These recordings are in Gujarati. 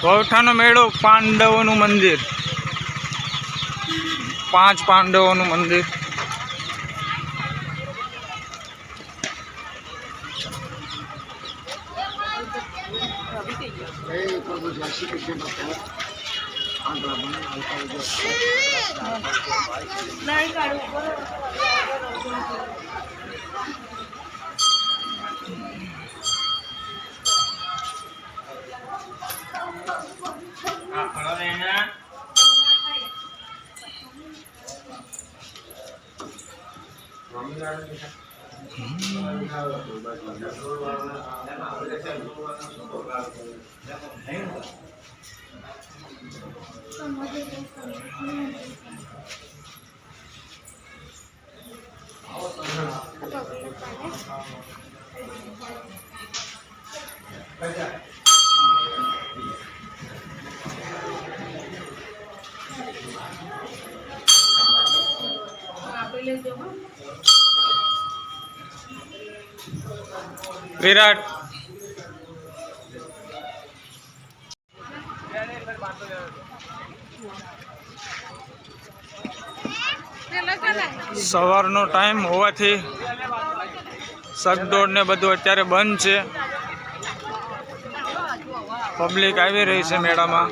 વૌઠાનો મેળો, પાંડવોનું મંદિર, 5 પાંડવોનું મંદિર. વિરાટ સવારનો ટાઈમ હોવાથી સગદોડ ને બધું અત્યારે બંધ છે. પબ્લિક આવી રહી છે મેળામાં.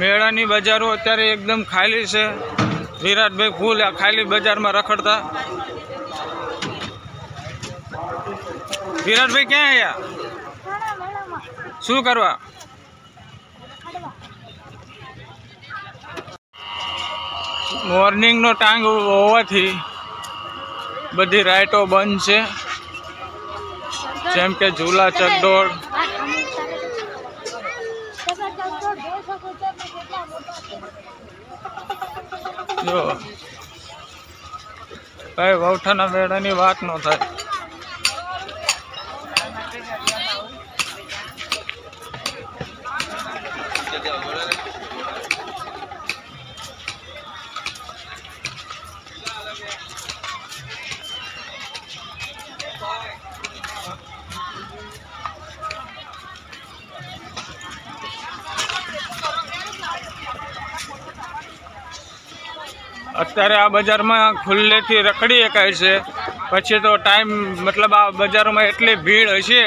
મેળાની બજારો અત્યારે એકદમ ખાલી છે. વિરાટભાઈ ફૂલ આ ખાલી બજારમાં રખડતા. વિરાટભાઈ ક્યાં આવ્યા? શું કરવા? મોર્નિંગનો ટાઈમ હોવાથી બધી રાઇટો બંધ છે, જેમ કે ઝૂલા ચકડોળ. જો કઈ વૌઠાના મેળાની વાત ન થાય. અત્યારે આ બજારમાં ખુલ્લેથી રખડી શકાય છે. પછી તો ટાઈમ મતલબ આ બજારોમાં એટલી ભીડ હશે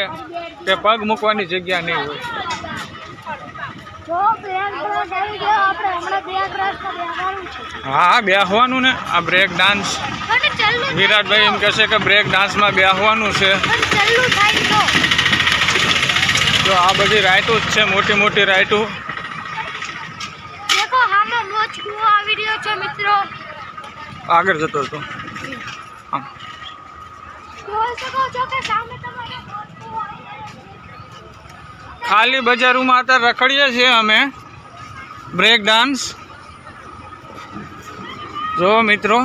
કે પગ મૂકવાની જગ્યા નહીં હોય. હા બેહવાનું ને, આ બ્રેક ડાન્સ. વિરાટભાઈ એમ કહેશે કે બ્રેક ડાન્સમાં બેહવાનું છે. તો આ બધી રાઇટો જ છે, મોટી મોટી રાઇટો. આગળ જતો હતો. ખાલી બજારોમાં અત્યારે રખડીએ છીએ અમે. બ્રેક ડાન્સ જો મિત્રો.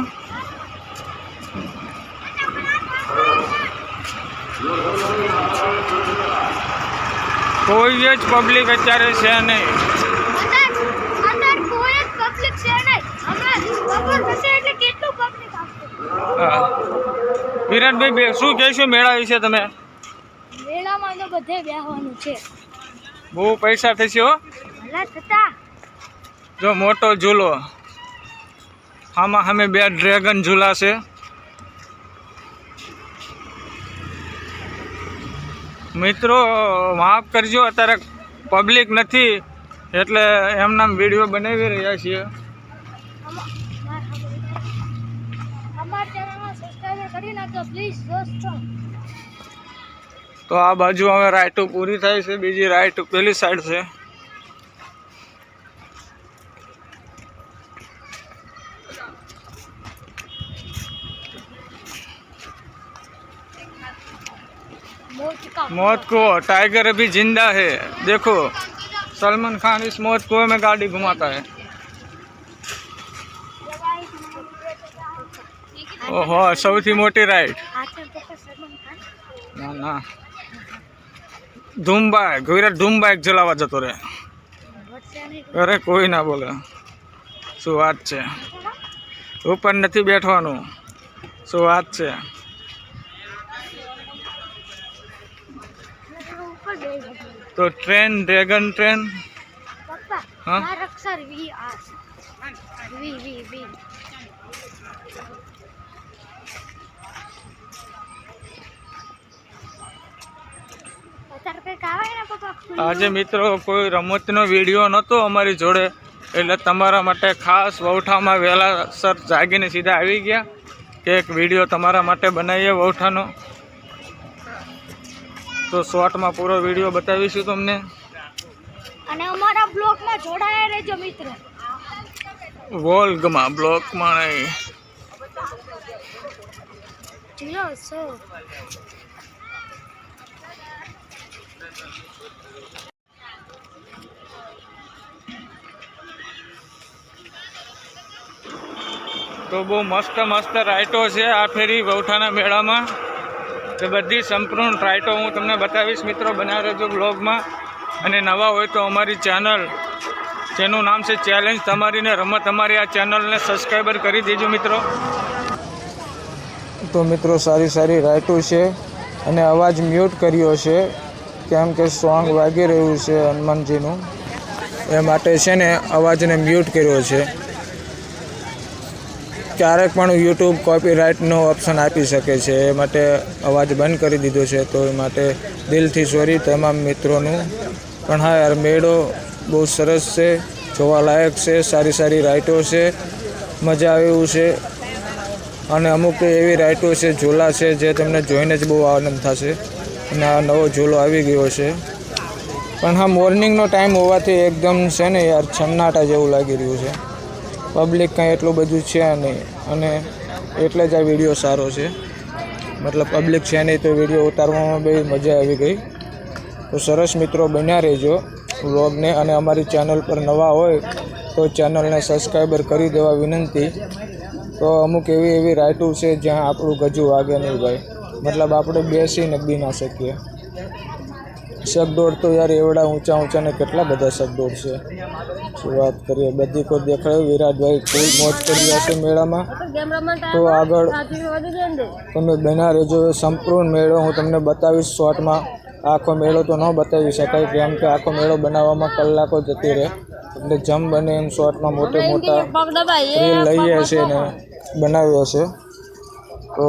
કોઈ જ પબ્લિક અત્યારે છે નહીં. વિરાટભાઈ શું કહેશો મેળા વિશે તમે? મેળામાં તો બધે બેહવાનું છે. બહુ પૈસા થશે હો. જો મોટો ઝૂલો, આમાં સામે 2 ડ્રેગન ઝૂલા છે. મિત્રો માફ કરજો, અત્યારે પબ્લિક નથી એટલે એમના વિડીયો બનાવી રહ્યા છીએ. તો આ બાજુ હવે રાઇટો પૂરી થાય છે. બીજી રાઇટ પેલી સાઈડ છે. मौत को टाइगर अभी जिंदा है. देखो सलमान खान इस मौत कुएं में गाड़ी घुमाता है. ओहो સૌથી મોટી રાઈડ. ના ના ધૂમ બાઇક વિરાટ ધૂમ બાઇક ચલાવવા જતો રહે. વચ્ચે નહીં અરે કોઈ ના બોલે. શું વાત છે? ઉપર નથી બેઠવાનું. શું વાત છે? ઉપર બેસી ગયો. તો ટ્રેન ડ્રેગન ટ્રેન પપ્પા હા? મારા અક્ષર વી આ વી વી વી અત્યારે કંઈક આવે ને પપ્પા આજે મિત્રો કોઈ રમતનો વિડીયો નહોતો અમારી જોડે, એટલે તમારા માટે ખાસ વૌઠામાં વહેલાસર જાગીને સીધા આવી ગયા કે એક વિડીયો તમારા માટે બનાવીએ વૌઠાનો. તો શોર્ટમાં પૂરો વિડીયો બતાવીશું તમને. અને અમારા બ્લોગમાં જોડાયા રહેજો મિત્રો. વોલ્ગમાં બ્લોકમાં નહીં. જીરો સો તો બહુ મસ્ત મસ્ત રાઇટો છે આ ફેરી વૌઠાના મેળામાં. તો બધી સંપૂર્ણ રાઇટો હું તમને બતાવીશ મિત્રો, બનાવી રહેજો બ્લોગમાં. અને નવા હોય તો અમારી ચેનલ જેનું નામ છે ચેલેન્જ તમારીને રમત અમારી, આ ચેનલને સબસ્ક્રાઈબર કરી દેજો મિત્રો. તો મિત્રો સારી સારી રાઇટો છે અને અવાજ મ્યુટ કર્યો છે કેમ કે સોંગ વાગી રહ્યું છે હનુમાનજીનું, એ માટે છે ને અવાજને મ્યુટ કર્યો છે. ક્યારેક પણ યુટ્યુબ કોપીરાઇટનો ઓપ્શન આપી શકે છે, એ માટે અવાજ બંધ કરી દીધો છે. તો એ માટે દિલથી સોરી તમામ મિત્રોનું. પણ હા યાર, મેળો બહુ સરસ છે, જોવાલાયક છે, સારી સારી રાઇટો છે, મજા આવે એવું છે. અને અમુક એવી રાઇટો છે, ઝૂલા છે જે તમને જોઈને જ બહુ આનંદ થશે. અને આ નવો ઝૂલો આવી ગયો છે. પણ હા, મોર્નિંગનો ટાઈમ હોવાથી એકદમ છે ને યાર છન્નાટા જેવું લાગી રહ્યું છે. પબ્લિક કાંઈ એટલું બધું છે નહીં, અને એટલે જ આ વિડીયો સારો છે. મતલબ પબ્લિક છે નહીં તો વિડીયો ઉતારવામાં બી મજા આવી ગઈ. તો સરસ મિત્રો, બન્યા રહેજો વ્લોગને. અને અમારી ચેનલ પર નવા હોય તો ચેનલને સબસ્ક્રાઈબર કરી દેવા વિનંતી. તો અમુક એવી રાઇટો છે જ્યાં આપણું ગજુ વાગે નહીં ભાઈ, મતલબ આપણે બેસીને બી ના શકીએ. શકદોડ તો યાર એવડા ઊંચા ને કેટલા બધા શકદોડ છે, શું વાત કરીએ. બધી કોઈ દેખાડ્યું. વિરાટભાઈ ફૂલ મોજ કરી હશે મેળામાં. તો આગળ તમે બના રહેજો. સંપૂર્ણ મેળો હું તમને બતાવીશ શોર્ટમાં. આખો મેળો તો ન બતાવી શકાય કેમ કે આખો મેળો બનાવવામાં કલાકો જતી રહે, એટલે જેમ બને એમ શોર્ટમાં મોટા રીલ લઈએ હશે ને બનાવી હશે. તો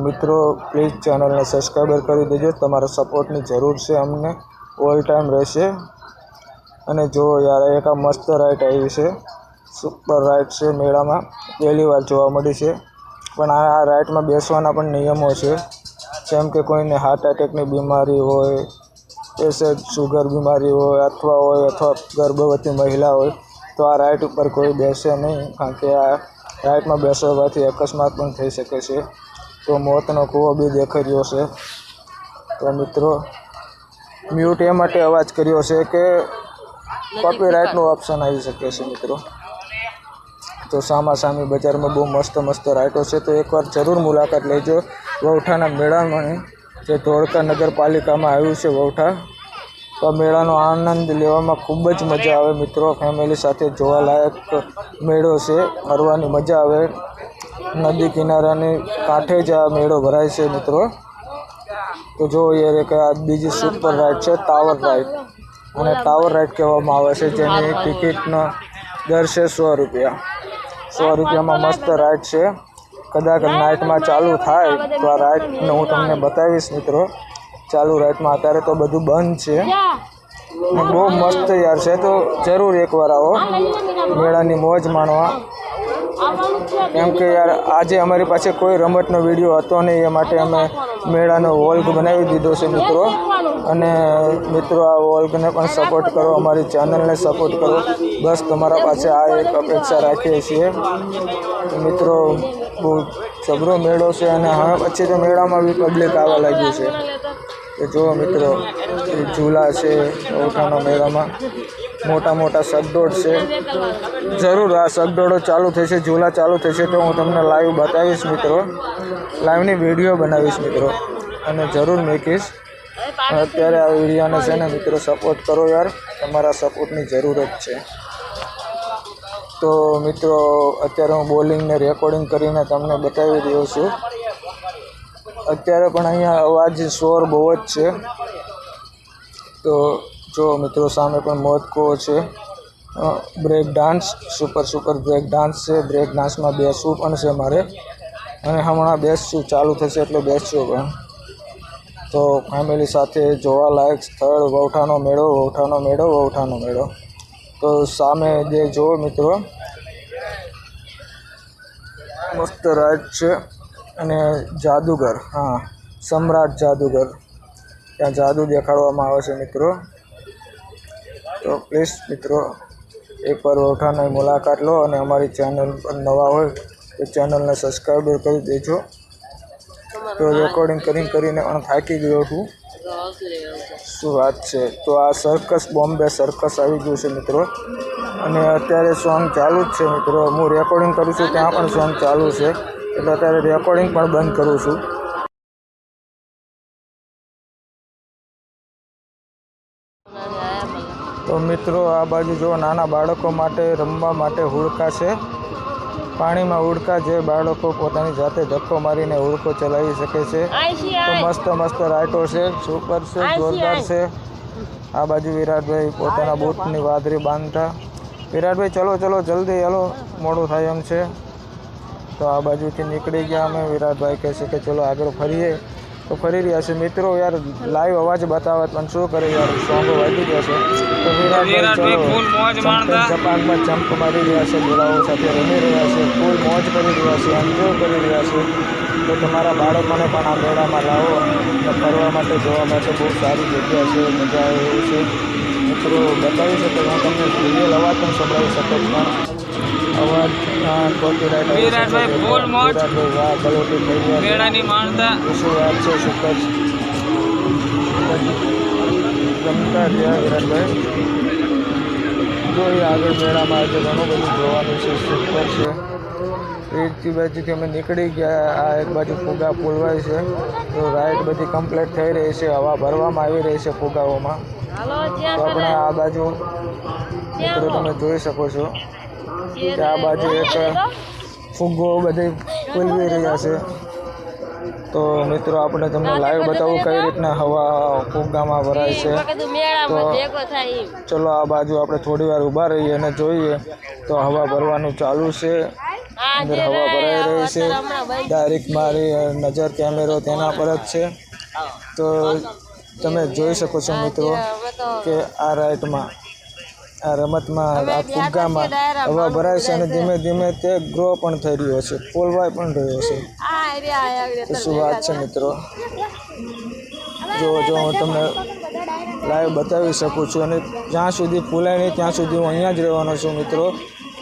મિત્રો પ્લીઝ ચેનલને સબસ્ક્રાઈબર કરી દેજો, તમારા સપોર્ટની જરૂર છે અમને, ઓલ ટાઈમ રહેશે. અને જો યાર એક આ મસ્ત રાઇડ આવી છે, સુપર રાઇડ છે, મેળામાં પહેલી વાર જોવા મળી છે. પણ આ રાઇડમાં બેસવાના પણ નિયમો છે, જેમ કે કોઈને હાર્ટ એટેકની બીમારી હોય, એસિડ શુગર બીમારી હોય અથવા ગર્ભવતી મહિલા હોય તો આ રાઇડ ઉપર કોઈ બેસે નહીં, કારણ કે આ રાઇડમાં બેસવાથી અકસ્માત પણ થઈ શકે છે. તો મોતનો કૂવો બી દેખાઈ રહ્યો છે. તો મિત્રો મ્યુટ એ માટે અવાજ કર્યો છે કે કોપીરાઇટનો ઓપ્શન આવી શકે છે મિત્રો. તો સામાસામી બજારમાં બહુ મસ્ત મસ્ત રાઇટો છે, તો એકવાર જરૂર મુલાકાત લેજો વૌઠાના મેળામાં, જે ધોળકા નગરપાલિકામાં આવ્યું છે વૌઠા. તો આ મેળાનો આનંદ લેવામાં ખૂબ જ મજા આવે મિત્રો. ફેમિલી સાથે જોવાલાયક મેળો છે, ફરવાની મજા આવે. નદી કિનારાની કાંઠે જ આ મેળો ભરાય છે મિત્રો. તો જો યાર કે આ બીજી સુપર રાઇડ છે ટાવર રાઇડ, અને ટાવર રાઇડ કહેવામાં આવે છે, જેની ટિકિટનો દર છે 100 રૂપિયા. 100 રૂપિયામાં મસ્ત રાઇડ છે. કદાચ નાઇટમાં ચાલુ થાય તો આ રાઇડને હું તમને બતાવીશ મિત્રો. ચાલુ રાઇડમાં અત્યારે તો બધું બંધ છે, બહુ મસ્ત યાર છે. તો જરૂર એકવાર આવો મેળાની મોજ માણવા. કેમ કે યાર આજે અમારી પાસે કોઈ રમતનો વિડીયો હતો નહીં, એ માટે અમે મેળાનો વોલ્ગ બનાવી દીધો છે મિત્રો. અને મિત્રો આ વોલ્ગને પણ સપોર્ટ કરો, અમારી ચેનલને સપોર્ટ કરો, બસ તમારા પાસે આ એક અપેક્ષા રાખીએ છીએ મિત્રો. બહુ જબરો મેળો છે, અને હવે પછી તો મેળામાં બી પબ્લિક આવવા લાગ્યું છે. તો જો મિત્રો ઝૂલા છે વૌઠાના મેળામાં, મોટા મોટા સગડોળ છે. જરૂર આ સગડોળો ચાલુ થશે, ઝૂલા ચાલુ થશે તો હું તમને લાઈવ બતાવીશ મિત્રો, લાઈવની વિડીયો બનાવીશ મિત્રો, અને જરૂર મૂકીશ. અત્યારે આ વિડીયોને છે ને મિત્રો સપોર્ટ કરો યાર, તમારા સપોર્ટની જરૂરત છે. તો મિત્રો અત્યારે હું બોલિંગને રેકોર્ડિંગ કરીને તમને બતાવી રહ્યો છું. અત્યારે પણ અહીંયા અવાજ શોર બહુ જ છે. તો જો મિત્રો સામે પણ મોદકો છે, break dance, super break dance છે. બ્રેક ડાન્સમાં બેસવું પણ છે મારે, અને હમણાં બેસશું, ચાલુ થશે એટલે બેસશું પણ. તો ફેમિલી સાથે જોવાલાયક સ્થળ વૌઠાનો મેળો. તો સામે જે જુઓ મિત્રો, મસ્ત રાઈડ છે. અને જાદુગર, હા, સમ્રાટ જાદુગર, ત્યાં જાદુ દેખાડવામાં આવે છે મિત્રો. તો પ્લીઝ મિત્રો એકવાર વૌઠાની મુલાકાત લો, અને અમારી ચેનલ પર નવા હોય તો ચેનલને સબસ્ક્રાઈબ કરી દેજો. તો રેકોર્ડિંગ કરીને પણ થાકી ગયો છું, શું વાત છે. તો આ સર્કસ, બોમ્બે સર્કસ આવી ગયું છે મિત્રો, અને અત્યારે સોંગ ચાલુ જ છે મિત્રો. હું રેકોર્ડિંગ કરું છું ત્યાં પણ સોંગ ચાલુ છે, એટલે અત્યારે રેકોર્ડિંગ પણ બંધ કરું છું. તો મિત્રો આ બાજુ જો નાના બાળકો માટે રમવા માટે હુડકા છે, પાણીમાં હુડકા, જે બાળકો પોતાની જાતે ધક્કો મારીને હુડકો ચલાવી શકે છે. તો મસ્ત રાઈટો છે, સુપર છે, જોરદાર છે. આ બાજુ વિરાટભાઈ પોતાના બૂટની વાદળી બાંધતા. વિરાટભાઈ ચલો જલ્દી હાલો, મોડું થાય એમ છે. તો આ બાજુથી નીકળી ગયા અમે. વિરાટભાઈ કહે છે કે ચલો આગળ ફરીએ, તો ફરી રહ્યા છે મિત્રો. યાર લાઈવ અવાજ બતાવે પણ શું કરે યાર, સોંગો વાગી ગયા છે. તો વિરાટભાઈ જપાનમાં જમ્પ મારી રહ્યા છે, બોલાવો સાથે રમી રહ્યા છે, ફૂલ મોજ કરી રહ્યા છે, એન્જોય કરી રહ્યા છે. તો તમારા બાળકોને પણ આ મેળામાં લાવો, અને ફરવા માટે જોવા માટે બહુ સારી જગ્યા છે, મજા આવે એવું છે મિત્રો. બતાવી શકો, હું તમને રિયલ અવાજ પણ સંભળાવી શકો છું. અવાજ કોપીરાઇટ વિરાટભાઈ ફૂલ મોજ, વાહ કલોટી થઈ ગયા મેળાની માણતા, શું વાત છે. સુપર ગમતા રહ્યા વિરાટભાઈ. જોઈએ આગળ મેળામાં આજે ઘણું બધું જોવાનું છે, સુપર છે. એક બાજુથી અમે નીકળી ગયા, આ એક બાજુ ફુગા ફૂલવાય છે. તો રાઈડ બધી કમ્પ્લીટ થઈ રહી છે, હવા ભરવામાં આવી રહી છે ફુગાઓમાં. તો આપણે આ બાજુ મિત્રો તમે જોઈ શકો છો કે આ બાજુ એક ફુગ્ગો બધે ફૂલવી રહ્યા છે. તો મિત્રો આપણે તમને લાઈવ બતાવું કઈ રીતના હવા ફુગ્ગામાં ભરાય છે. તો ચલો આ બાજુ આપણે થોડી વાર ઊભા રહીએ અને જોઈએ. તો હવા ભરવાનું ચાલુ છે, અંદર હવા ભરાઈ રહી છે. ડાયરેક્ટ મારી નજર કેમેરો તેના પર જ છે. તો તમે જોઈ શકો છો મિત્રો કે આ રાઈડમાં, આ રમતમાં, આ ફુગ્ગામાં હવા ભરાય છે, અને ધીમે ધીમે તે ગ્રો પણ થઈ રહ્યો છે, ફૂલવાઈ પણ રહ્યો છે. તો શું વાત છે મિત્રો. જો હું તમને લાઈવ બતાવી શકું છું, અને જ્યાં સુધી ફૂલાય નહીં ત્યાં સુધી હું અહીંયા જ રહેવાનો છું મિત્રો.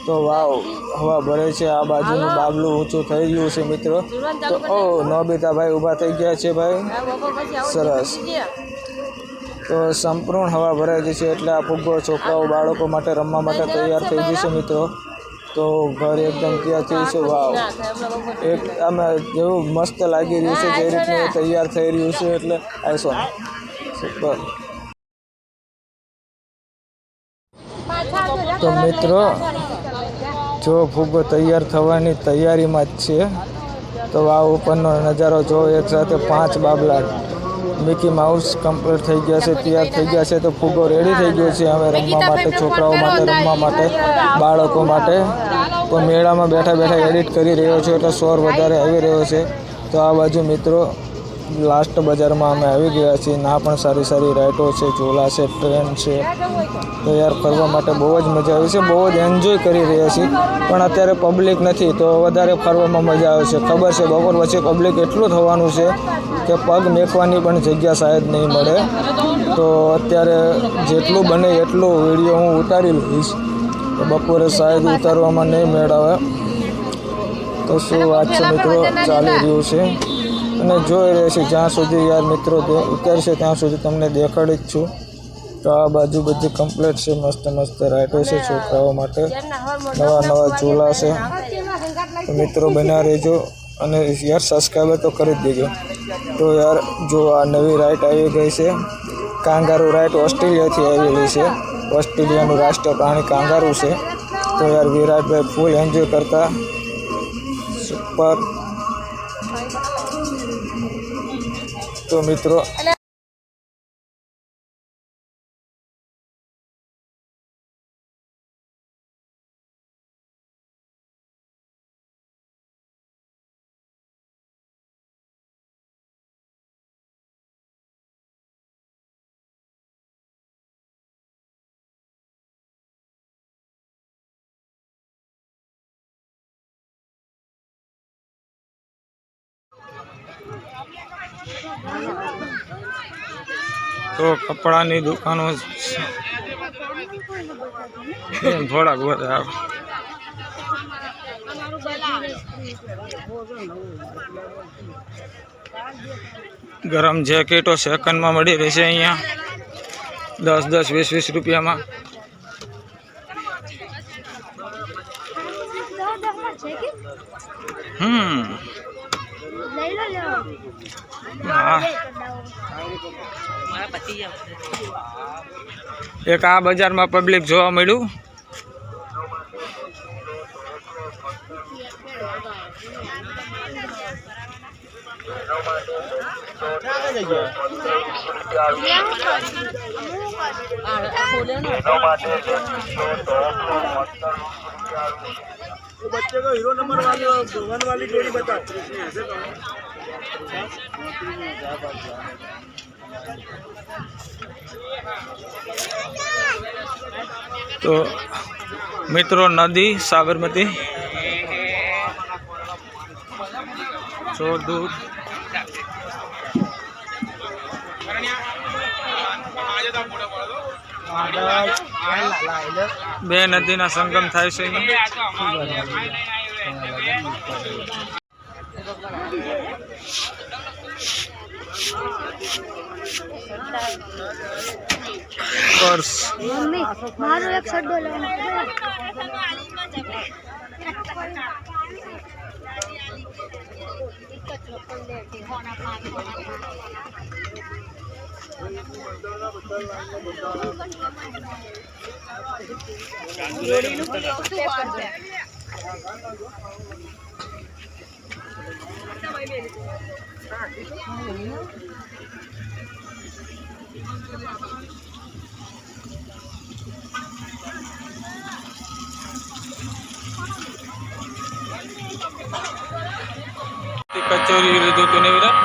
તો વાવ, હવા ભરે છે. આ બાજુનું બાબલું ઊંચું થઈ ગયું છે મિત્રો. તો નોબિતાભાઈ ઊભા થઈ ગયા છે ભાઈ, સરસ. તો સંપૂર્ણ હવા ભરાઈ ગઈ છે, એટલે આ ફુગ્ગો છોકરાઓ બાળકો માટે રમવા માટે તૈયાર થઈ જશે મિત્રો. તો ઘર એકદમ તૈયાર થયું છે. વાવ, એક આમાં જેવું મસ્ત લાગી રહ્યું છે, જે રીતનું તૈયાર થઈ રહ્યું છે, એટલે આઈસો સુપર. તો મિત્રો જો ફુગ્ગો તૈયાર થવાની તૈયારીમાં જ છે. તો આ ઉપરનો નજારો જો, એક સાથે 5 બાબલા મિકી માઉસ કમ્પ્લીટ થઈ ગયા છે, તૈયાર થઈ ગયા છે. તો ફુગ્ગો રેડી થઈ ગયો છે હવે રમવા માટે, છોકરાઓ માટે રમવા માટે, બાળકો માટે. તો મેળામાં બેઠા એડિટ કરી રહ્યો છે, એટલે શોર વધારે આવી રહ્યો છે. તો આ બાજુ મિત્રો લાસ્ટ બજારમાં અમે આવી ગયા છીએ. ના પણ સારી રાઈડો છે, ઝોલા છે, ટ્રેન છે. તો યાર ફરવા માટે બહુ જ મજા આવી છે, બહુ જ એન્જોય કરી રહ્યા છીએ. પણ અત્યારે પબ્લિક નથી, તો વધારે ફરવામાં મજા આવે છે. ખબર છે બપોર પછી પબ્લિક એટલું થવાનું છે કે પગ મેકવાની પણ જગ્યા શાયદ નહીં મળે. તો અત્યારે જેટલું બને એટલું વિડીયો હું ઉતારી લઈશ. તો બપોરે શાયદ ઉતારવામાં નહીં મેળ આવે. તો શું વાત છે મિત્રો, ચાલી રહ્યું છે અને જોઈ રહ્યા છે. જ્યાં સુધી યાર મિત્રો ઉતરશે ત્યાં સુધી તમને દેખાડી જ છું. તો આ બાજુ બધી કમ્પ્લીટ છે, મસ્ત રાઈડો છે છોકરાઓ માટે, નવા ઝૂલા છે. તો મિત્રો બન્યા રહેજો અને યાર સબસ્ક્રાઈબર તો કરી જ દેજો. તો યાર જો આ નવી રાઇડ આવી ગઈ છે, કાંગારૂ રાઇડ ઓસ્ટ્રેલિયાથી આવેલી છે. ઓસ્ટ્રેલિયાનું રાષ્ટ્રીય પ્રાણી કાંગારૂ છે. તો યાર વિરાટભાઈ ફૂલ એન્જોય કરતા સુપર. તો મિત્રો તો કપડાની દુકાનો થોડાક બધા ગરમ જેકેટો સેકન્ડમાં મળી રહેશે અહીંયા 10-10, 20-20 રૂપિયામાં. હા, એક આ બજારમાં પબ્લિક જોવા મળ્યું. बच्चे को हीरो नंबर वाली 1 वाली जोड़ी बता. તો મિત્રો નદી સાબરમતી દૂધ બે નદીના સંગમ થાય છે પર્સ. મમ્મી મારો એક સડ્ડો લેવાનો. કચોરી લીધું હતું ને વિરાટ.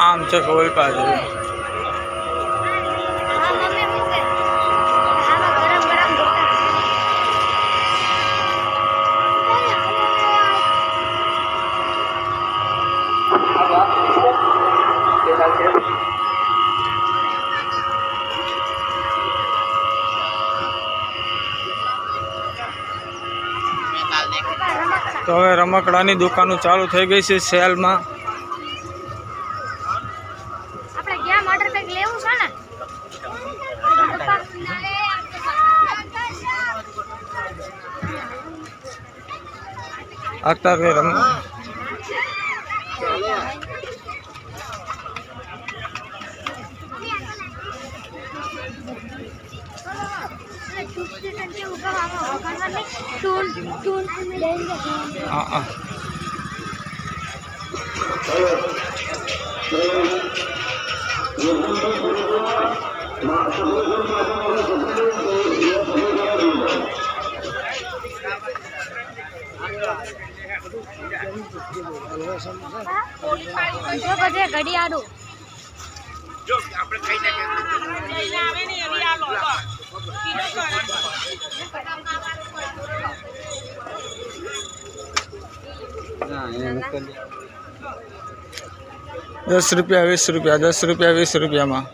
આમ છે કોઈ પાસે તો હવે રમકડાની દુકાનો ચાલુ થઈ ગઈ છે સેલમાં. આપણે ગયા માટે કંઈક લેવું છે ને. અત્યારે હા ઘડિયાળું જો આપણે ખાઈ નાખીએ આવે ને એવી આ લો ₹10, ₹20, ₹10, ₹20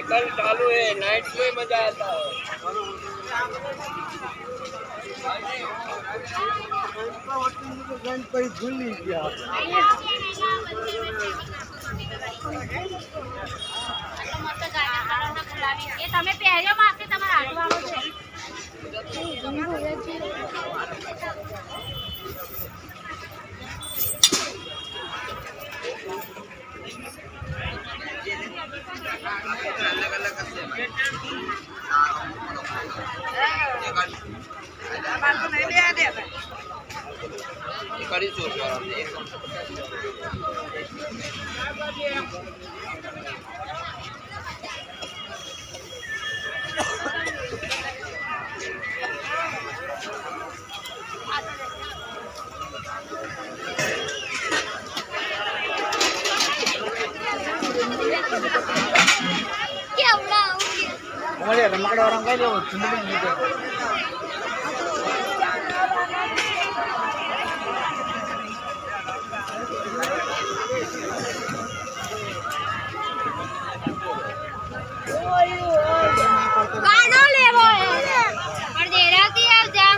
कल चालू है नाइट में मजा आता है એ તમે પહેર્યો માસે તમારે હાથવાનો છે રમકડા orang kaya dia cuma gitu ગાનો લેવો હે પણ દેરાતી આવજા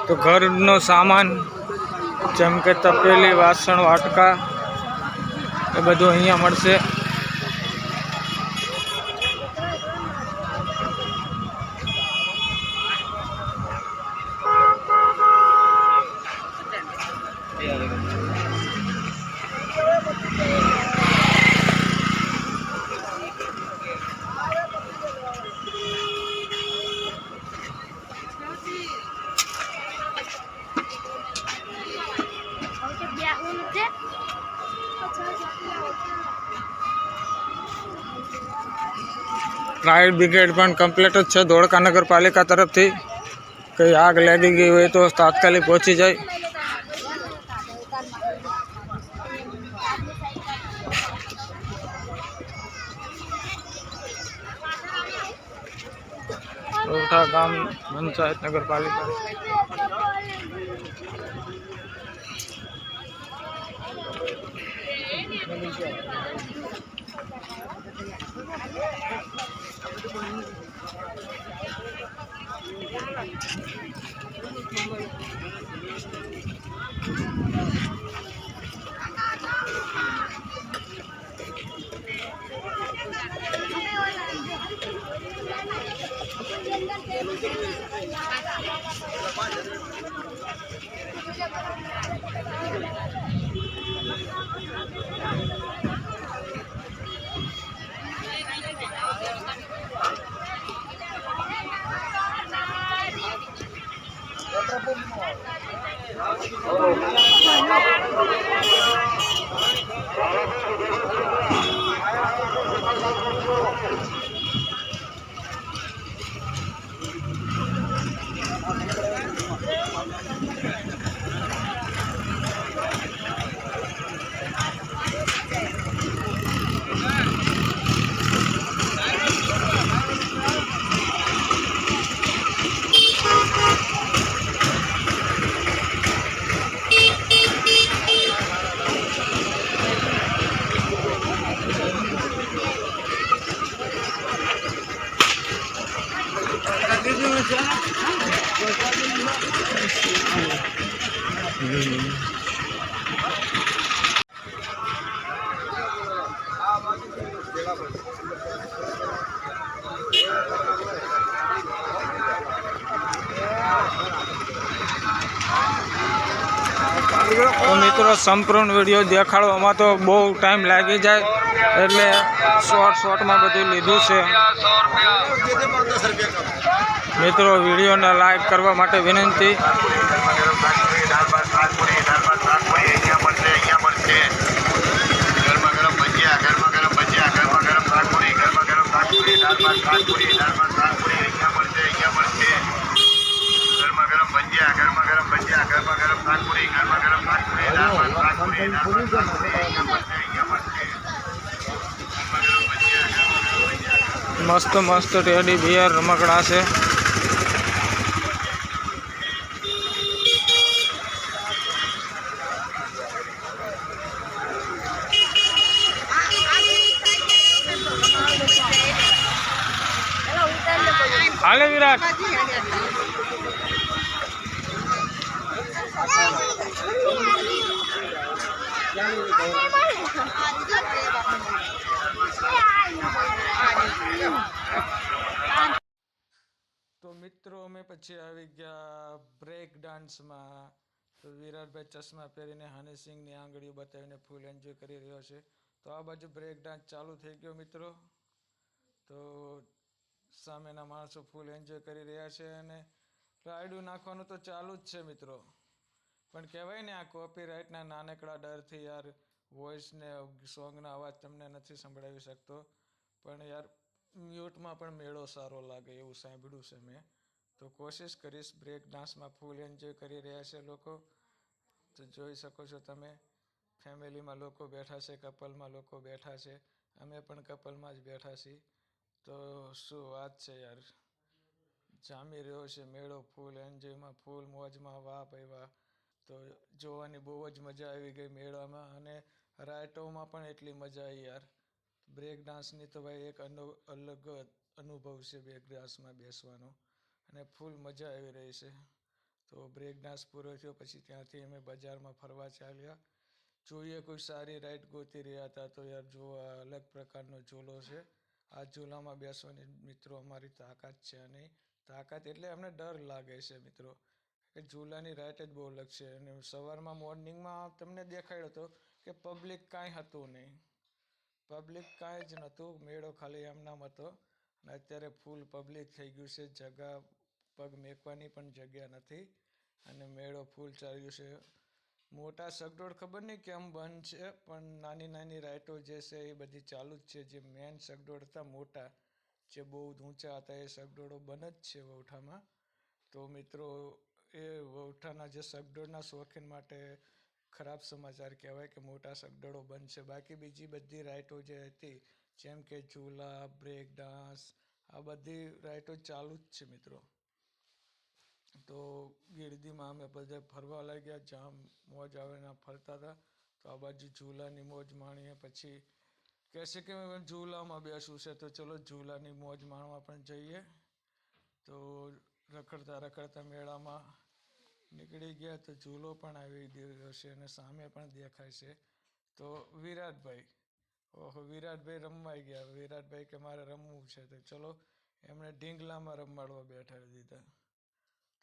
તો ઘરનો સામાન જેમ કે તપેલી વાસણ વાટકા એ બધું અહીંયા મળશે. ફાયર બ્રિગેડ પણ કમ્પ્લીટ જ છે ધોળકા નગરપાલિકા તરફથી. કંઈ આગ લાગી ગઈ હોય તો તાત્કાલિક પહોંચી જાય. ધોળકા ગામ પંચાયત નગરપાલિકા. તો મિત્રો સંપૂર્ણ વિડીયો દેખાડવામાં તો બહુ ટાઈમ લાગી જાય એટલે શોર્ટમાં બધું લીધું છે. મિત્રો વિડીયોને લાઈક કરવા માટે વિનંતી. મસ્ત મસ્ત ટેડી બિયર રમકડા છે. હાલે વિરાટ. તો મિત્રો અમે પછી આવી ગયા બ્રેક ડાન્સમાં. તો વિરાટભાઈ ચશ્મા પહેરીને હનીસિંગની આંગળીઓ બતાવીને ફૂલ એન્જોય કરી રહ્યો છે. તો આ બાજુ બ્રેક ડાન્સ ચાલુ થઈ ગયો મિત્રો. તો સામેના માણસો ફૂલ એન્જોય કરી રહ્યા છે અને રાયડું નાખવાનું તો ચાલુ જ છે મિત્રો. પણ કહેવાય ને આ કોપીરાઇટના નાનકડા ડરથી યાર વોઇસને સોંગના અવાજ તમને નથી સંભળાવી શકતો. પણ યાર મ્યુટમાં પણ મેળો સારો લાગે એવું સાંભળ્યું છે મેં. તો કોશિશ કરીશ. બ્રેક ડાન્સમાં ફૂલ એન્જોય કરી રહ્યા છે લોકો. તો જોઈ શકો છો તમે ફેમિલીમાં લોકો બેઠા છે, કપલમાં લોકો બેઠા છે. અમે પણ કપલમાં જ બેઠા છીએ. તો શું વાત છે યાર, જામી રહ્યો છે મેળો ફૂલ એન્જોયમાં, ફૂલ મોજમાં. વાહ ભાઈ વાહ. તો જોવાની બહુ જ મજા આવી ગઈ મેળામાં અને રાઇટોમાં પણ એટલી મજા આવી યાર. બ્રેક ડાન્સની તો ભાઈ એક અલગ અનુભવ છે બ્રેક ડાન્સમાં બેસવાનો અને ફૂલ મજા આવી રહી છે. તો બ્રેક ડાન્સ પૂરો થયો પછી ત્યાંથી અમે બજારમાં ફરવા ચાલ્યા. જોઈએ કોઈ સારી રાઈડ ગોતી રહ્યા હતા. તો યાર જો આ અલગ પ્રકારનો ઝૂલો છે. આ ઝૂલામાં બેસવાની મિત્રો અમારી તાકાત છે નહીં. તાકાત એટલે અમને ડર લાગે છે મિત્રો કે ઝૂલાની રાઈટ જ બહુ અલગ છે. અને સવારમાં મોર્નિંગમાં તમને દેખાડ્યો હતો કે પબ્લિક કાંઈ હતું નહીં. પબ્લિક કાંઈ જ નહોતું. મેળો ખાલી એમનામ હતો. અને અત્યારે ફૂલ પબ્લિક થઈ ગયું છે. જગા પગ મેકવાની પણ જગ્યા નથી અને મેળો ફૂલ ચાલ્યું છે. મોટા સગડોળ ખબર નહીં કેમ બંધ છે, પણ નાની નાની રાઇટો જે છે એ બધી ચાલુ જ છે. જે મેન સગડોળ હતા મોટા, જે બહુ ઊંચા હતા, એ સગડોળો બંધ જ છે વૌઠામાં. તો મિત્રો એ વૌઠાના જે સગડોળના શોખીન માટે ખરાબ સમાચાર કહેવાય કે મોટા સગડોળો બંધ છે. બાકી બીજી બધી રાઇટો જે હતી જેમ કે ઝૂલા, બ્રેક ડાન્સ, આ બધી રાઇટો ચાલુ જ છે મિત્રો. તો ગિરદીમાં અમે બધા ફરવા લાગ્યા. જામ મોજ આવે ને ફરતા હતા. તો આ બાજુ ઝૂલાની મોજ માણીએ. પછી કહેશે કે ઝૂલામાં બેસવું છે તો ચલો ઝૂલાની મોજ માણવા પણ જઈએ. તો રખડતા રખડતા મેળામાં નીકળી ગયા. તો ઝૂલો પણ આવી ગયો છે અને સામે પણ દેખાય છે. તો વિરાટભાઈ, ઓહો વિરાટભાઈ રમવાઈ ગયા. વિરાટભાઈ કે મારે રમવું છે તો ચલો એમણે ઢીંગલામાં રમાડવા બેઠાડી દીધા.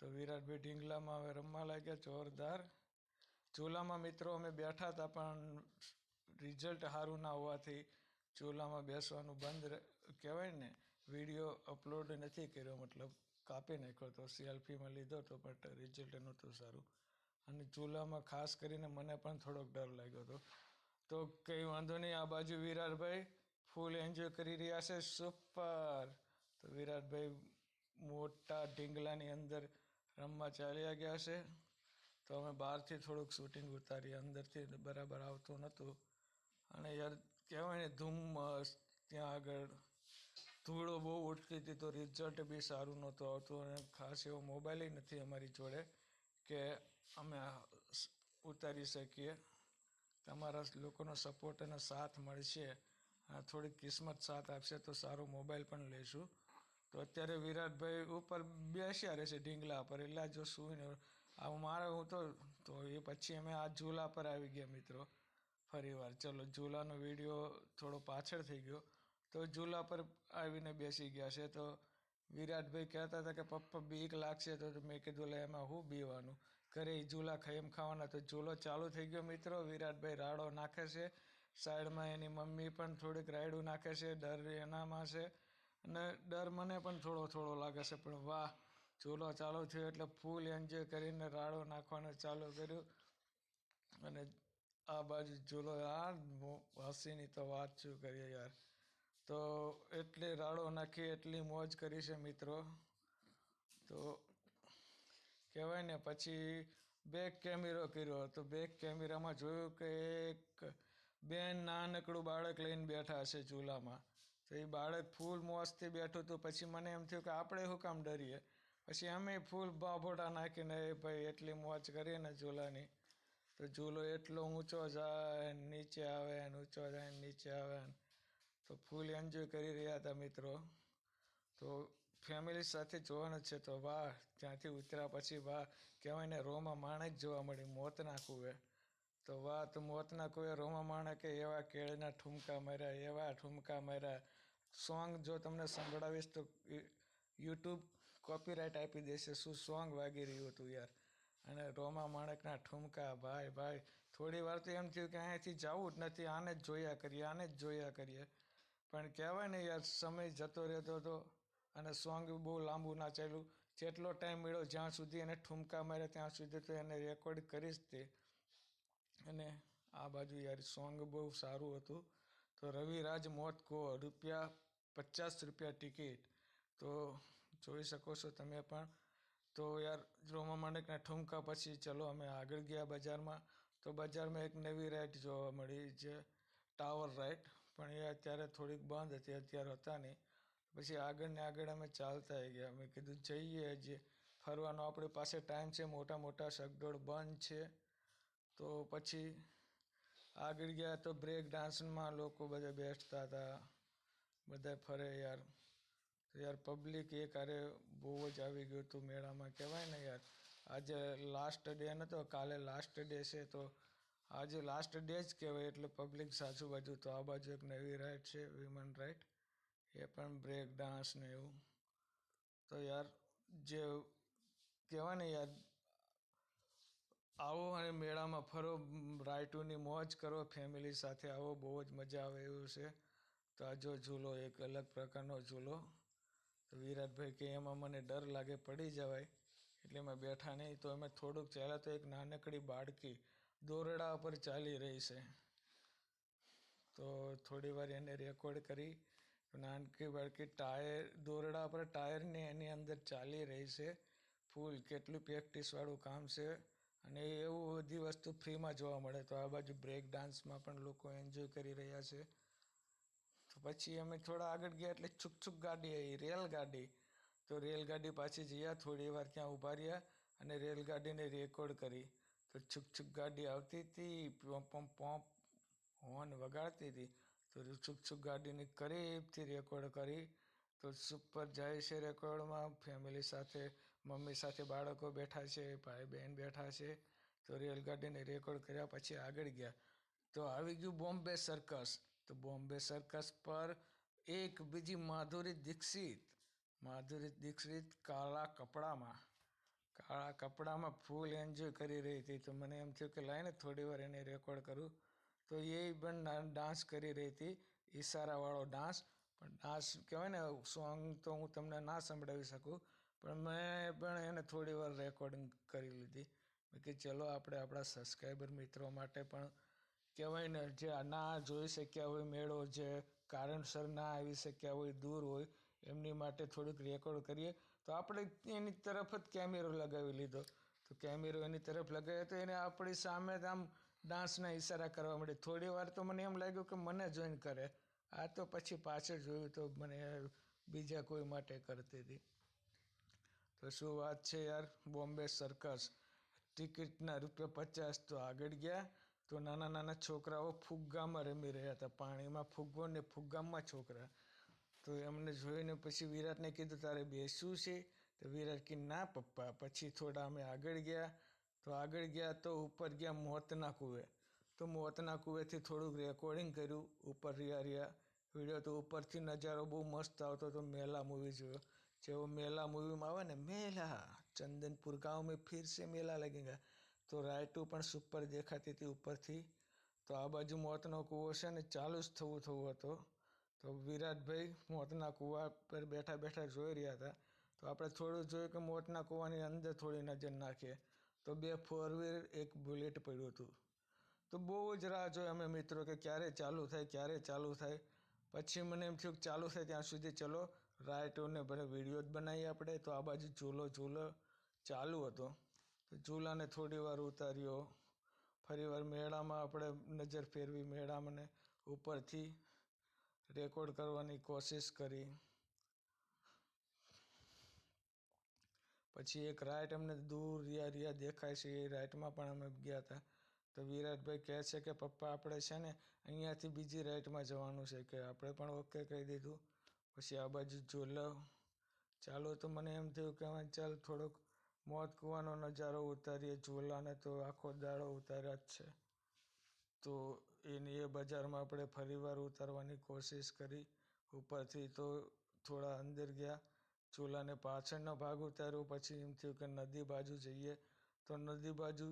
તો વિરાટભાઈ ઢીંગલામાં હવે રમવા લાગ્યા જોરદાર. ઝૂલામાં મિત્રો અમે બેઠા હતા પણ રિઝલ્ટ સારું ના હોવાથી ઝૂલામાં બેસવાનું બંધ કહેવાય ને. વિડીયો અપલોડ નથી કર્યો, મતલબ કાપી નાખ્યો તો સેલ્ફીમાં લીધો તો બટ રિઝલ્ટ નહોતું સારું. અને ઝૂલામાં ખાસ કરીને મને પણ થોડોક ડર લાગ્યો હતો. તો કંઈ વાંધો નહીં. આ બાજુ વિરાટભાઈ ફૂલ એન્જોય કરી રહ્યા છે. સુપર. તો વિરાટભાઈ મોટા ઢીંગલાની અંદર રમવા ચાલ્યા ગયા છે. તો અમે બહારથી થોડુંક શૂટિંગ ઉતારી, અંદરથી બરાબર આવતું નહોતું. અને યાર કહેવાય ને ધુમ્મસ, ત્યાં આગળ ધૂળો બહુ ઉડતી હતી તો રિઝલ્ટ બી સારું નહોતું આવતું. અને ખાસ એવો મોબાઈલ નથી અમારી જોડે કે અમે ઉતારી શકીએ. તમારા લોકોનો સપોર્ટ અને સાથ મળશે, થોડીક કિસ્મત સાથ આપશે તો સારો મોબાઈલ પણ લઈશું. તો અત્યારે વિરાટભાઈ ઉપર બેસ્યા રહેશે ઢીંગલા પર. એટલે જો શું આવું મારે હું તો એ પછી અમે આ ઝૂલા પર આવી ગયા મિત્રો ફરી વાર. ચલો ઝૂલાનો વિડીયો થોડો પાછળ થઈ ગયો. તો ઝૂલા પર આવીને બેસી ગયા છે. તો વિરાટભાઈ કહેતા હતા કે પપ્પા બીક લાગશે. તો મેં કીધું લે એમાં શું બીવાનું, ઘરે ઝૂલા ખાઈ ખાવાના. તો ઝૂલો ચાલુ થઈ ગયો મિત્રો. વિરાટભાઈ રાડો નાખે છે. સાઈડમાં એની મમ્મી પણ થોડીક રાયડું નાખે છે. ડર એનામાં છે અને ડર મને પણ થોડો થોડો લાગે છે. પણ વાહ, ઝૂલો ચાલુ થયો એટલે ફૂલ એન્જોય કરીને રાડો નાખવાનું ચાલુ કર્યું. અને આ બાજુ ઝૂલો હસીની તો વાત શું કરીએ યાર. તો એટલી રાડો નાખી, એટલી મોજ કરી છે મિત્રો. તો કહેવાય ને પછી બેક કેમેરો કર્યો તો બેક કેમેરામાં જોયું કે એક બેન નાનકડું બાળક લઈને બેઠા હશે ચૂલામાં. તો એ બાળક ફૂલ મોજથી બેઠું હતું. પછી મને એમ થયું કે આપણે શું કામ ડરીએ. પછી અમે ફૂલ બાફોટા નાખીને ભાઈ એટલી મોજ કરીએ ને ચૂલાની. તો ચૂલો એટલો ઊંચો જાય નીચે આવે ને ઊંચો જાય નીચે આવે ને. તો ફૂલ એન્જોય કરી રહ્યા હતા મિત્રો. તો ફેમિલી સાથે જોવાનું છે. તો વાહ, ત્યાંથી ઉતર્યા પછી વાહ, કહેવાય ને રોમાં માણેક જોવા મળી મોતના કૂવે. તો વાહ, તો મોતના કૂવે રોમા માણેકે એવા કેળના ઠુમકા માર્યા, એવા ઠુમકા માર્યા. સોંગ જો તમને સંભળાવીશ તો યુટ્યુબ કોપીરાઇટ આપી દેશે. શું સોંગ વાગી રહ્યું હતું યાર. અને રોમા માણેકના ઠુમકા ભાઈ ભાઈ. થોડી વાર તો એમ થયું કે અહીંયાથી જવું જ નથી, આને જ જોયા કરીએ, આને જ જોયા કરીએ. પણ કહેવાય ને યાર, સમય જતો રહેતો હતો અને સોંગ બહુ લાંબુ ના ચાલ્યું. જેટલો ટાઈમ મળ્યો જ્યાં સુધી એને ઠુમકા માર્યા ત્યાં સુધી તો એને રેકોર્ડ કરીશ તે. અને આ બાજુ યાર સોંગ બહુ સારું હતું. તો રવિરાજ મોત કો ₹50 ટિકિટ. તો જોઈ શકો છો તમે પણ. તો યાર રોમા માણેકના ઠુમકા પછી ચલો અમે આગળ ગયા બજારમાં. તો બજારમાં એક નવી રાઈડ જોવા મળી જે ટાવર રાઈડ. પણ એ અત્યારે થોડીક બંધ હતી, અત્યારે હતા નહીં. પછી આગળ ને આગળ અમે ચાલતા ગયા. મેં કીધું જઈએ જે ફરવાનો આપણી પાસે ટાઈમ છે, મોટા મોટા સગડોળ બંધ છે. તો પછી આગળ ગયા તો બ્રેક ડાન્સમાં લોકો બધા બેસતા હતા, બધા ફરે યાર. તો યાર પબ્લિક એક હારે બહુ જ આવી ગયું હતું મેળામાં. કહેવાય ને યાર, આજે લાસ્ટ ડે નહોતો, કાલે લાસ્ટ ડે છે. તો આજે લાસ્ટ ડે જ કહેવાય એટલે પબ્લિક સાચું બાજુ. તો આ બાજુ એક નવી રાઈડ છે વિમન રાઈડ, એ પણ બ્રેક ડાન્સ ને એવું. તો યાર જે કહેવાય ને યાર, આવો અને મેળામાં ફરો, રાઈટોની મોજ કરો, ફેમિલી સાથે આવો, બહુ જ મજા આવે એવું છે. તો આ જો ઝૂલો, એક અલગ પ્રકારનો ઝૂલો. તો વિરાટભાઈ કે એમાં મને ડર લાગે પડી જવાય એટલે મેં બેઠા નહીં. તો અમે થોડુંક ચાલ્યા તો એક નાનકડી બાળકી દોરડા પર ચાલી રહી છે. તો થોડી વાર એને રેકોર્ડ કરી. નાનકી બાળકી દોરડા પર ટાયરની એની અંદર ચાલી રહી છે. ફૂલ કેટલું પ્રેક્ટિસવાળું કામ છે. અને એવું બધી વસ્તુ ફ્રીમાં જોવા મળે. તો આ બાજુ બ્રેક ડાન્સમાં પણ લોકો એન્જોય કરી રહ્યા છે. તો પછી અમે થોડા આગળ ગયા એટલે છુક ગાડી આવી, રેલગાડી. તો રેલગાડી પાછી જયા, થોડી વાર ત્યાં ઊભા રહ્યા અને રેલગાડીને રેકોર્ડ કરી. તો છુક ગાડી આવતી હતી, પોમ્પ હોર્ન વગાડતી હતી. તો છુક ગાડીની કરીબથી રેકોર્ડ કરી. તો સુપર જાય છે રેકોર્ડમાં. ફેમિલી સાથે, મમ્મી સાથે બાળકો બેઠા છે, ભાઈ બહેન બેઠા છે. તો રેલગાડીને રેકોર્ડ કર્યા પછી આગળ ગયા. તો આવી ગયું બોમ્બે સર્કસ. તો બોમ્બે સર્કસ પર એક બીજી માધુરી દીક્ષિત કાળા કપડામાં ફૂલ એન્જોય કરી રહી હતી. તો મને એમ થયું કે લાઈને થોડી વાર એને રેકોર્ડ કરું. તો એ પણ ડાન્સ કરી રહી હતી, ઈશારાવાળો ડાન્સ. પણ ડાન્સ કહેવાય ને, સોંગ તો હું તમને ના સંભળાવી શકું. પણ મેં પણ એને થોડી વાર રેકોર્ડિંગ કરી લીધી. મેં કે ચલો આપણે આપણા સબસ્ક્રાઈબર મિત્રો માટે પણ કહેવાય ને, જે ના જોઈ શક્યા હોય મેળો, જે કારણસર ના આવી શક્યા હોય, દૂર હોય, એમની માટે થોડુંક રેકોર્ડ કરીએ. તો આપણે એની તરફ જ કેમેરો લગાવી લીધો. તો કેમેરો એની તરફ લગાવ્યો તો એને આપણી સામે આમ ડાન્સના ઈશારા કરવા માંડે. થોડી વાર તો મને એમ લાગ્યું કે મને જોઈન કરે. આ તો પછી પાછળ જોયું તો મને બીજા કોઈ માટે કરતી હતી. તો શું વાત છે યાર. બોમ્બે સર્કસ, ટિકિટના ₹50. તો આગળ ગયા તો નાના નાના છોકરાઓ ફુગ્ગામાં રમી રહ્યા હતા. પાણીમાં ફુગ્ગો ને ફુગ્ગામાં છોકરા. તો એમને જોઈને પછી વિરાટને કીધું તારે બેસવું છે. તો વિરાટ કે ના પપ્પા. પછી થોડા અમે આગળ ગયા. તો આગળ ગયા તો ઉપર ગયા મોતના કૂવે. તો મોતના કૂવેથી થોડુંક રેકોર્ડિંગ કર્યું. ઉપર રહ્યા વિડીયો. તો ઉપરથી નજારો બહુ મસ્ત આવતો હતો. મેલા મૂવી જોયો જેવો મેલા મૂવીમાં આવે ને, મેલા ચંદનપુર ગાँव में फिर से मेला लगेगा. તો રાઈટો પણ સુપર દેખાતી હતી ઉપરથી. તો આ બાજુ મોતનો કૂવો છે ને ચાલુ જ થવું હતો. તો વિરાટભાઈ મોતના કૂવા પર બેઠા બેઠા જોઈ રહ્યા હતા. તો આપણે થોડું જોયું કે મોતના કૂવાની અંદર થોડી નજર નાખીએ તો 2 4 વ્હીલર, 1 બુલેટ પડ્યું હતું. તો બહુ જ રાહ જોઈ અમે મિત્રો કે ક્યારે ચાલુ થાય. પછી મને એમ થયું કે ચાલુ થાય ત્યાં સુધી ચલો રાઈટોને ભલે વિડીયો જ બનાવીએ આપણે. તો આ બાજુ ઝૂલો ચાલુ હતો. તો ચૂલાને થોડી વાર ઉતાર્યો. ફરીવાર મેળામાં આપણે નજર ફેરવી મેળામાં ઉપરથી રેકોર્ડ કરવાની કોશિશ કરી. પછી એક રાઈટ અમને દૂર રિયા દેખાય છે, એ રાઈટમાં પણ અમે ગયા હતા. તો વિરાટભાઈ કહે છે કે પપ્પા આપણે છે ને અહીંયાથી બીજી રાઈટમાં જવાનું છે, કે આપણે પણ ઓકે કહી દીધું. પછી આ બાજુ ઝૂલો ચાલુ તો મને એમ થયું કે હવે ચાલ થોડોક મોત કૂવાનો નજારો ઉતારીએ. ઝૂલાને તો આખો દાડો ઉતાર્યા જ છે. તો એ બજારમાં આપણે ફરીવાર ઉતારવાની કોશિશ કરી ઉપરથી. તો થોડા અંદર ગયા, ઝૂલાને પાછળનો ભાગ ઉતાર્યો. પછી એમ થયું કે નદી બાજુ જઈએ. તો નદી બાજુ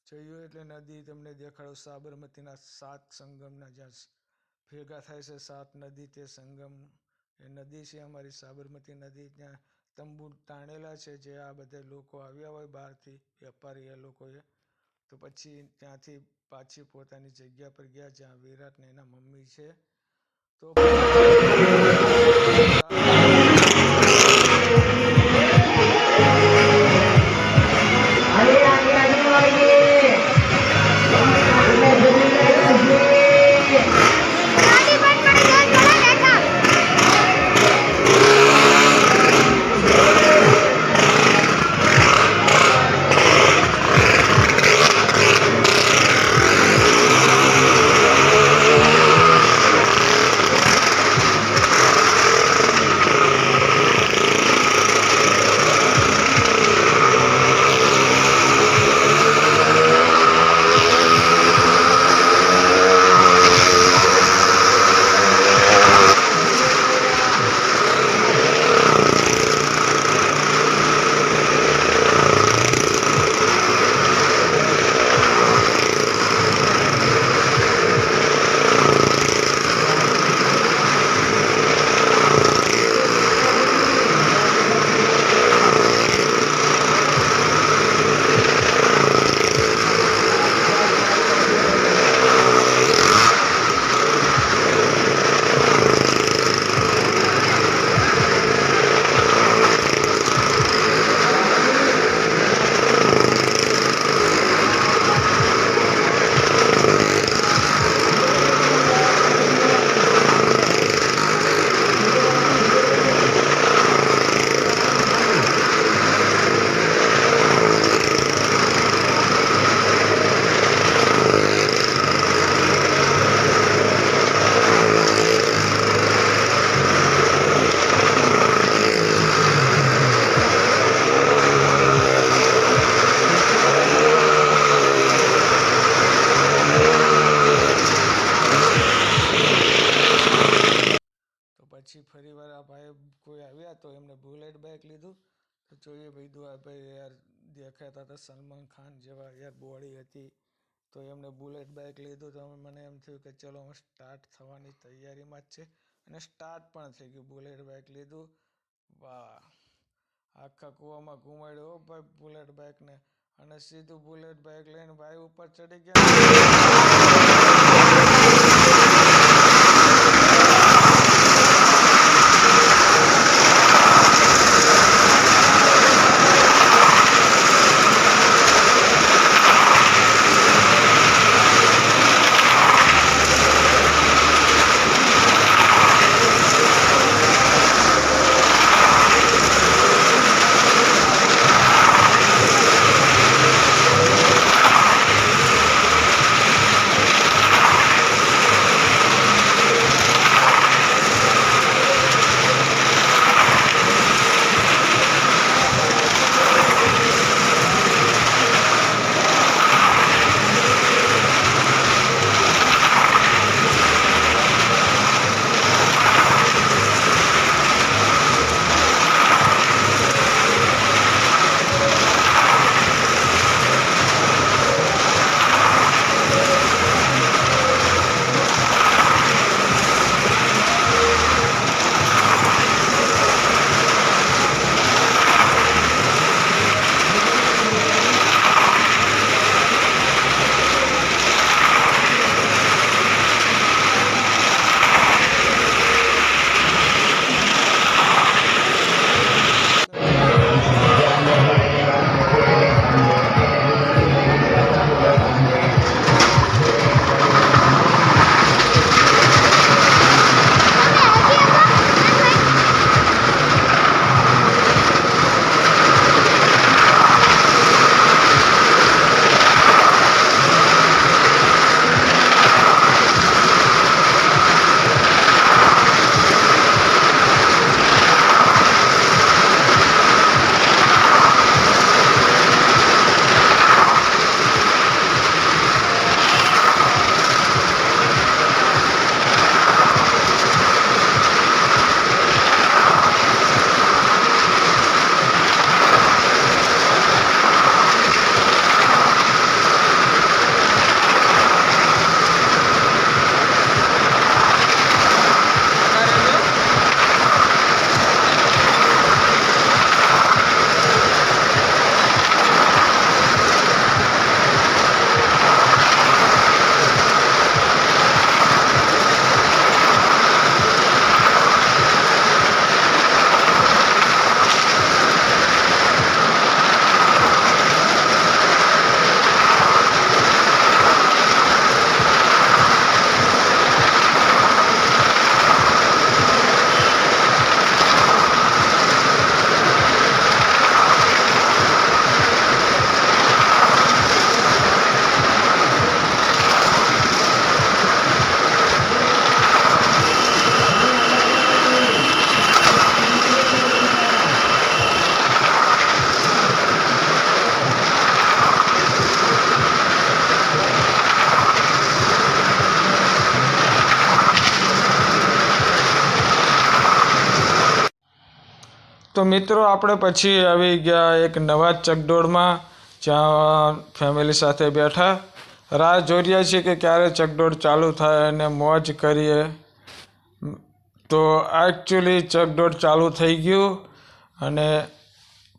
જોયું એટલે નદી તમને દેખાડું, સાબરમતીના 7 સંગમના જ્યાં ભેગા થાય છે 7 નદી, તે સંગમ એ નદી છે અમારી સાબરમતી નદી. ત્યાં તંબુ તાણેલા છે, જે આ બધા લોકો આવ્યા હોય બહારથી, વેપારી એ લોકોએ. તો પછી ત્યાંથી પાછી પોતાની જગ્યા પર ગયા જ્યાં વિરાટ ને એના મમ્મી છે. તો પછી ફરીવાર આ ભાઈ કોઈ આવ્યા તો એમને બુલેટ બાઇક લીધું. તો જોઈએ ભાઈ યાર દેખાતા હતા સલમાન ખાન જેવા, યાર બોડી હતી. તો એમને બુલેટ બાઇક લીધું. તો મને એમ થયું કે ચલો હું સ્ટાર્ટ થવાની તૈયારીમાં જ છે, અને સ્ટાર્ટ પણ થઈ ગયું. બુલેટ બાઇક લીધું, વાહ, આખા કૂવામાં ઘુમાડ્યો ભાઈ બુલેટ બાઇકને. અને સીધું બુલેટ બાઇક લઈને ભાઈ ઉપર ચડી ગયા. તો મિત્રો આપણે પછી આવી ગયા એક નવા ચકડોળમાં, જ્યાં ફેમિલી સાથે બેઠા રાહ જોઈ રહ્યા છીએ કે ક્યારે ચકડોળ ચાલુ થાય અને મોજ કરીએ. તો એકચ્યુઅલી ચકડોળ ચાલુ થઈ ગયું અને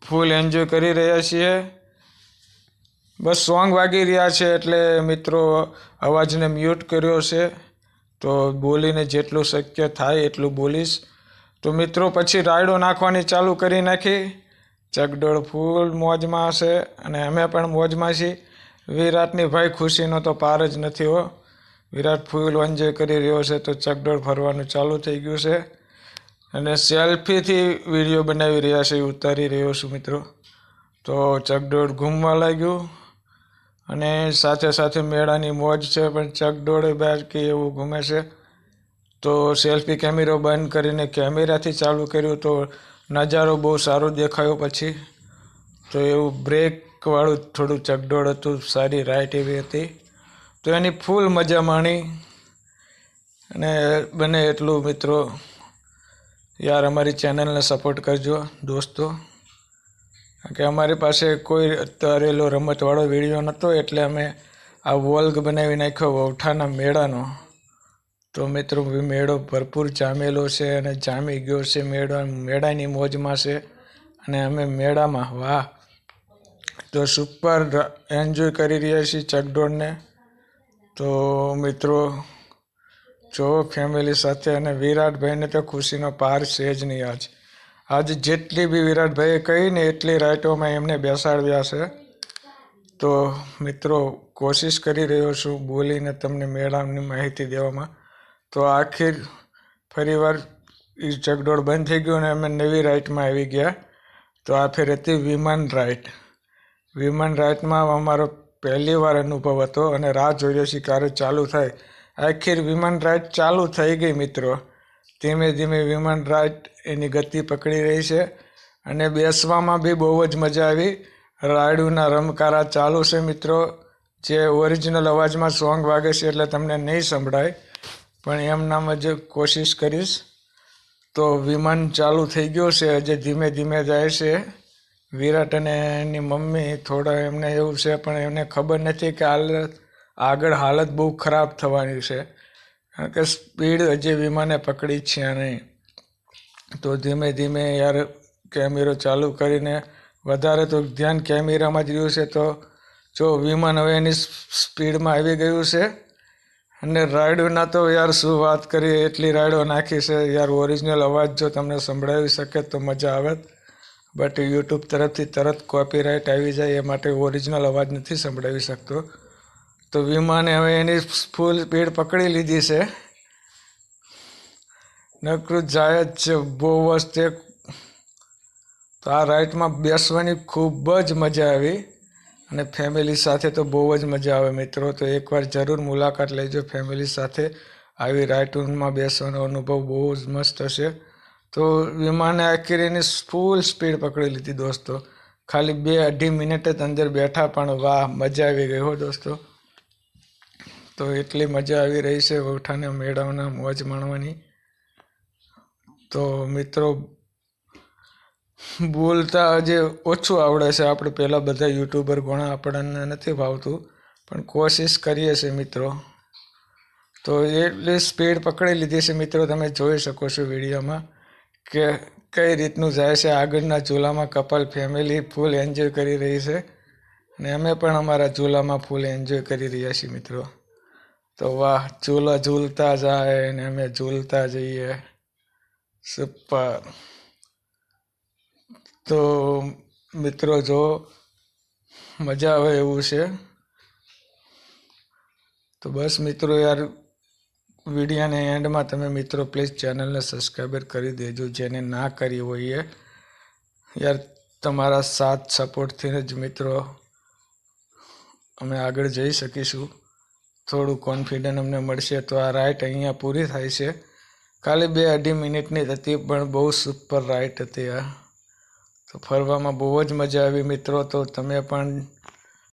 ફૂલ એન્જોય કરી રહ્યા છીએ. બસ સોંગ વાગી રહ્યા છે એટલે મિત્રો અવાજને મ્યુટ કર્યો છે. તો બોલીને જેટલું શક્ય થાય એટલું બોલીશ. તો મિત્રો પછી રાયડો નાખવાની ચાલુ કરી નાખી. ચકડોળ ફૂલ મોજમાં હશે અને અમે પણ મોજમાં છીએ. વિરાટની ભાઈ ખુશીનો તો પાર જ નથી હો. વિરાટ ફૂલ એન્જોય કરી રહ્યો છે. તો ચકડોળ ફરવાનું ચાલુ થઈ ગયું છે અને સેલ્ફીથી વિડીયો બનાવી રહ્યા છે, ઉતારી રહ્યો છું મિત્રો. તો ચકડોળ ઘૂમવા લાગ્યું અને સાથે સાથે મેળાની મોજ છે, પણ ચકડોળે બાકી એવું ઘૂમે છે. તો સેલ્ફી કેમેરો બંધ કરીને કેમેરાથી ચાલુ કર્યું તો નજારો બહુ સારો દેખાયો. પછી તો એવું બ્રેકવાળું થોડું ચકડોળ હતું, સારી રાઈડ એવી હતી. તો એની ફૂલ મજા માણી. અને બને એટલું મિત્રો યાર અમારી ચેનલને સપોર્ટ કરજો દોસ્તો, કે અમારી પાસે કોઈ તરેલો રમતવાળો વિડીયો નહોતો એટલે અમે આ વ્લોગ બનાવી નાખ્યો વૌઠાના મેળાનો. તો મિત્રો મેળો ભરપૂર જામેલો છે અને જામી ગયો છે. મેળાની મોજમાં છે અને અમે મેળામાં વાહ તો સુપર એન્જોય કરી રહ્યા છીએ ચકડોળને. તો મિત્રો જો ફેમિલી સાથે, અને વિરાટભાઈને તો ખુશીનો પાર છે જ નહીં. આજે જેટલી બી વિરાટભાઈએ કહીને એટલી રાઈટોમાં એમને બેસાડ્યા છે. તો મિત્રો કોશિશ કરી રહ્યો છું બોલીને તમને મેળાની માહિતી દેવામાં. તો આખિર ફરીવાર એ ચકડોળ બંધ થઈ ગયું અને અમે નવી રાઈટમાં આવી ગયા. તો આ ફેર હતી વિમાન રાઈટ. વિમાન રાઈટમાં અમારો પહેલી વાર અનુભવ હતો અને રાહ જોઈ રહ્યો છીએ ક્યારે ચાલુ થાય. આખિર વિમાન રાઈટ ચાલુ થઈ ગઈ મિત્રો. ધીમે ધીમે વિમાન રાઈટ એની ગતિ પકડી રહી છે અને બેસવામાં બી બહુ જ મજા આવી. રાયડુના રમકારા ચાલુ છે મિત્રો. જે ઓરિજિનલ અવાજમાં સોંગ વાગે છે એટલે તમને નહીં સંભળાય, પણ એમનામ જ કોશિશ કરીશ. તો વિમાન ચાલુ થઈ ગયો છે, હજે ધીમે ધીમે જાય છે. વિરાટ અને એની મમ્મી થોડા એમને એવું છે, પણ એમને ખબર નથી કે આગળ હાલત બહુ ખરાબ થવાની છે, કારણ કે સ્પીડ હજી વિમાને પકડી છે નહીં. તો ધીમે ધીમે યાર કેમેરો ચાલુ કરીને વધારે તો ધ્યાન કેમેરામાં જ રહ્યું છે. તો જો વિમાન હવે એની સ્પીડમાં આવી ગયું છે અને રાયડોના તો યાર શું વાત કરીએ, એટલી રાયડો નાખી છે યાર. ઓરિજિનલ અવાજ જો તમને સંભળાવી શકે તો મજા આવે, બટ યુટ્યુબ તરફથી તરત કોપીરાઇટ આવી જાય એ માટે ઓરિજિનલ અવાજ નથી સંભળાવી શકતો. તો વિમાને હવે એની ફૂલ સ્પીડ પકડી લીધી છે. નકરું જાય જ છે બહુ જ તે. તો આ રાઈડમાં બેસવાની ખૂબ જ મજા આવી અને ફેમિલી સાથે તો બહુ જ મજા આવે મિત્રો. તો એકવાર જરૂર મુલાકાત લેજો ફેમિલી સાથે. આવી રાઈડમાં બેસવાનો અનુભવ બહુ જ મસ્ત હશે. તો વિમાને આખી એની ફૂલ સ્પીડ પકડી લીધી દોસ્તો. ખાલી 2-2.5 મિનિટ જ અંદર બેઠા, પણ વાહ મજા આવી ગઈ હો દોસ્તો. તો એટલી મજા આવી રહી છે વૌઠાના મેળાના મોજ માણવાની. તો મિત્રો બોલતા હજી ઓછું આવડે છે. આપણે પહેલાં બધા યુટ્યુબર ઘણા આપણને નથી ભાવતું, પણ કોશિશ કરીએ છીએ મિત્રો. તો એટલી સ્પીડ પકડી લીધી છે મિત્રો, તમે જોઈ શકો છો વિડીયોમાં કે કઈ રીતનું જાય છે. આગળના ઝૂલામાં કપલ ફેમિલી ફૂલ એન્જોય કરી રહી છે અને અમે પણ અમારા ઝૂલામાં ફૂલ એન્જોય કરી રહ્યા છીએ મિત્રો. તો વાહ, ઝૂલા ઝૂલતા જાય અને અમે ઝૂલતા જઈએ. સુપર. તો મિત્રો જો મજા આવે એવું છે. તો બસ મિત્રો યાર વિડીયોના એન્ડમાં તમે મિત્રો પ્લીઝ ચેનલને સબસ્ક્રાઈબર કરી દેજો, જેને ના કરી હોય એ. યાર તમારા સાથ સપોર્ટથી જ મિત્રો અમે આગળ જઈ શકીશું. થોડું કોન્ફિડન્સ અમને મળશે. તો આ રાઈડ અહીંયા પૂરી થાય છે. ખાલી 2-2.5 મિનિટની જ હતી, પણ બહુ સુપર રાઈડ હતી આ. તો ફરવામાં બહુ જ મજા આવી મિત્રો. તો તમે પણ